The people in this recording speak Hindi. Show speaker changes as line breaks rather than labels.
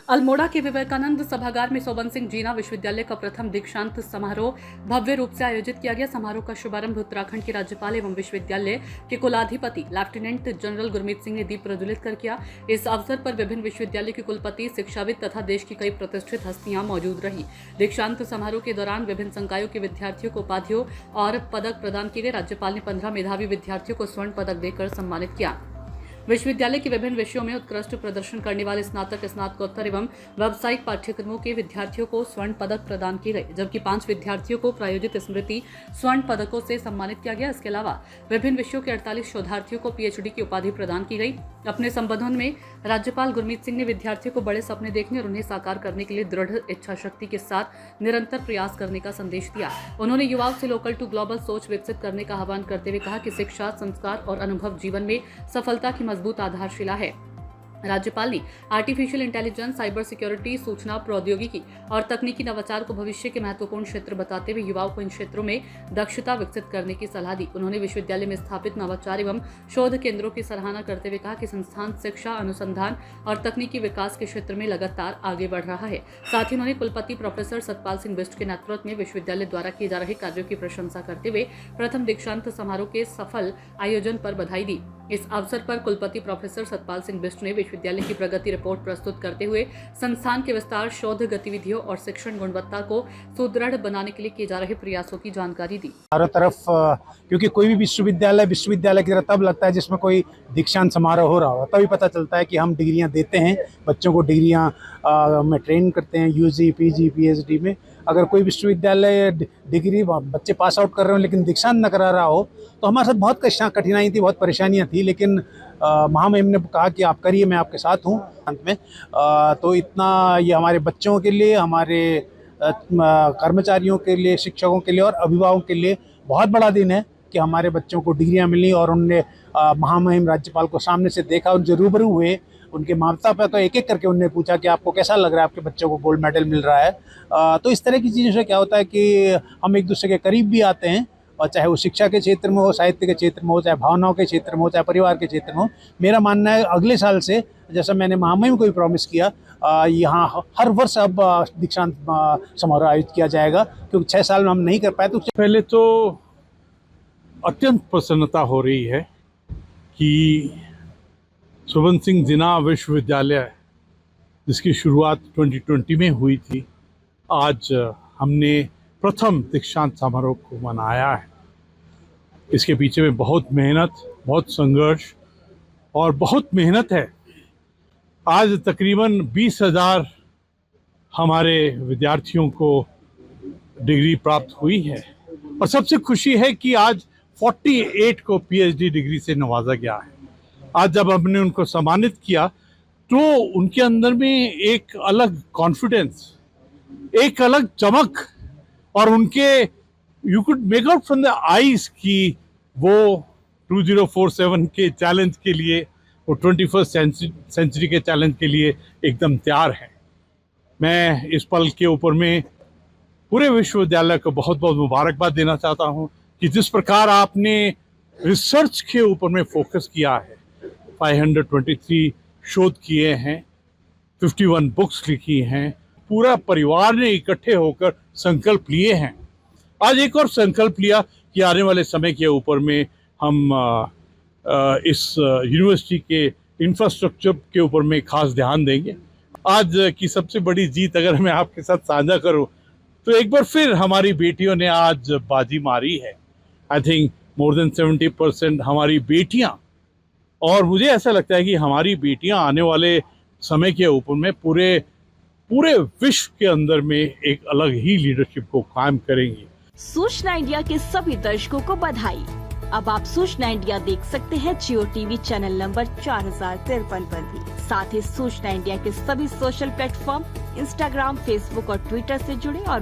अल्मोड़ा के विवेकानंद सभागार में सोबन सिंह जीना विश्वविद्यालय का प्रथम दीक्षांत समारोह भव्य रूप से आयोजित किया गया। समारोह का शुभारंभ उत्तराखंड के राज्यपाल एवं विश्वविद्यालय के कुलाधिपति लेफ्टिनेंट जनरल गुरमीत सिंह ने दीप प्रज्वलित कर किया। इस अवसर पर विभिन्न विश्वविद्यालय के कुलपति, शिक्षाविद तथा देश की कई प्रतिष्ठित हस्तियां मौजूद रही। दीक्षांत समारोह के दौरान विभिन्न संकायों के विद्यार्थियों को उपाधियों और पदक प्रदान किए गए। राज्यपाल ने 15 मेधावी विद्यार्थियों को स्वर्ण पदक देकर सम्मानित किया। विश्वविद्यालय के विभिन्न विषयों में उत्कृष्ट प्रदर्शन करने वाले स्नातक, स्नातकोत्तर एवं व्यावसायिक पाठ्यक्रमों के विद्यार्थियों को स्वर्ण पदक प्रदान किए गए, जबकि 5 विद्यार्थियों को प्रायोजित स्मृति स्वर्ण पदकों से सम्मानित किया गया। इसके अलावा विभिन्न विषयों के 48 शोधार्थियों को PhD की उपाधि प्रदान की गई। अपने संबोधन में राज्यपाल गुरमीत सिंह ने विद्यार्थियों को बड़े सपने देखने और उन्हें साकार करने के लिए दृढ़ इच्छा शक्ति के साथ निरंतर प्रयास करने का संदेश दिया। उन्होंने युवाओं से लोकल टू ग्लोबल सोच विकसित करने का आह्वान करते हुए कहा कि शिक्षा, संस्कार और अनुभव जीवन में सफलता की मजबूत आधारशिला है। राज्यपाल ने आर्टिफिशियल इंटेलिजेंस, साइबर सिक्योरिटी, सूचना प्रौद्योगिकी और तकनीकी नवाचार को भविष्य के महत्वपूर्ण क्षेत्र बताते हुए युवाओं को इन क्षेत्रों में दक्षता विकसित करने की सलाह दी। उन्होंने विश्वविद्यालय में स्थापित नवाचार एवं शोध केंद्रों की सराहना करते हुए कहा कि संस्थान शिक्षा, अनुसंधान और तकनीकी विकास के क्षेत्र में लगातार आगे बढ़ रहा है। साथ ही उन्होंने कुलपति प्रोफेसर सतपाल सिंह बिष्ट के नेतृत्व में विश्वविद्यालय द्वारा किए जा रहे कार्यों की प्रशंसा करते हुए प्रथम दीक्षांत समारोह के सफल आयोजन पर बधाई दी। इस अवसर पर कुलपति प्रोफेसर सतपाल सिंह बिष्ट ने विश्वविद्यालय की प्रगति रिपोर्ट प्रस्तुत करते हुए संस्थान के विस्तार, शोध गतिविधियों और शिक्षण गुणवत्ता को सुदृढ़ बनाने के लिए किए जा रहे प्रयासों की जानकारी दी।
चारों तरफ क्योंकि कोई भी विश्वविद्यालय की तरह तब लगता है जिसमें कोई दीक्षांत समारोह हो रहा हो, तभी पता चलता है कि हम डिग्रियां देते हैं, बच्चों को डिग्रियां में ट्रेन करते हैं UG, PG, PhD में। अगर कोई विश्वविद्यालय डिग्री बच्चे पास आउट कर रहे हो लेकिन दीक्षांत न करा रहा हो तो हमारे साथ बहुत कठिनाई थी, बहुत परेशानियां थी, लेकिन महामहिम ने कहा कि आप करिए, मैं आपके साथ हूँ अंत में। तो इतना ये हमारे बच्चों के लिए, हमारे कर्मचारियों के लिए, शिक्षकों के लिए और अभिभावकों के लिए बहुत बड़ा दिन है कि हमारे बच्चों को डिग्रियां मिली और उनने महामहिम राज्यपाल को सामने से देखा, उनसे रूबरू हुए, उनके माता पिता को एक एक करके उनने पूछा कि आपको कैसा लग रहा है, आपके बच्चों को गोल्ड मेडल मिल रहा है। तो इस तरह की चीज़ों से क्या होता है कि हम एक दूसरे के करीब भी आते हैं, और चाहे वो शिक्षा के क्षेत्र में हो, साहित्य के क्षेत्र में हो, चाहे भावनाओं के क्षेत्र में हो, चाहे परिवार के क्षेत्र में हो। मेरा मानना है अगले साल से, जैसा मैंने महामहिम को भी प्रॉमिस किया, यहाँ हर वर्ष अब दीक्षांत समारोह आयोजित किया जाएगा, क्योंकि 6 साल में हम नहीं कर पाए। तो
पहले तो अत्यंत प्रसन्नता हो रही है कि सोबन सिंह जीना विश्वविद्यालय, जिसकी शुरुआत 2020 में हुई थी, आज हमने प्रथम दीक्षांत समारोह को मनाया है। इसके पीछे में बहुत मेहनत, बहुत संघर्ष और बहुत मेहनत है। आज तकरीबन 20,000 हमारे विद्यार्थियों को डिग्री प्राप्त हुई है और सबसे खुशी है कि आज 48 को PhD डिग्री से नवाजा गया है। आज जब हमने उनको सम्मानित किया तो उनके अंदर में एक अलग कॉन्फिडेंस, एक अलग चमक, और उनके you could make out from the eyes कि वो 2047 के चैलेंज के लिए, वो 21st सेंचुरी के चैलेंज के लिए एकदम तैयार है। मैं इस पल के ऊपर में पूरे विश्वविद्यालय को बहुत बहुत मुबारकबाद देना चाहता हूँ कि जिस प्रकार आपने रिसर्च के ऊपर में फोकस किया है, 523 शोध किए हैं, 51 बुक्स लिखी हैं, पूरा परिवार ने इकट्ठे होकर संकल्प लिए हैं। आज एक और संकल्प लिया कि आने वाले समय के ऊपर में हम इस यूनिवर्सिटी के इंफ्रास्ट्रक्चर के ऊपर में खास ध्यान देंगे। आज की सबसे बड़ी जीत अगर मैं आपके साथ साझा करूं तो एक बार फिर हमारी बेटियों ने आज बाजी मारी है। आई थिंक मोर देन 70% हमारी बेटियां, और मुझे ऐसा लगता है कि हमारी बेटियां आने वाले समय के ऊपर में पूरे विश्व के अंदर में एक अलग ही लीडरशिप को कायम करेंगी।
सूचना इंडिया के सभी दर्शकों को बधाई। अब आप सूचना इंडिया देख सकते हैं जियो TV चैनल नंबर 4053 पर भी। साथ ही सूचना इंडिया के सभी सोशल प्लेटफॉर्म Instagram, Facebook और Twitter से जुड़े और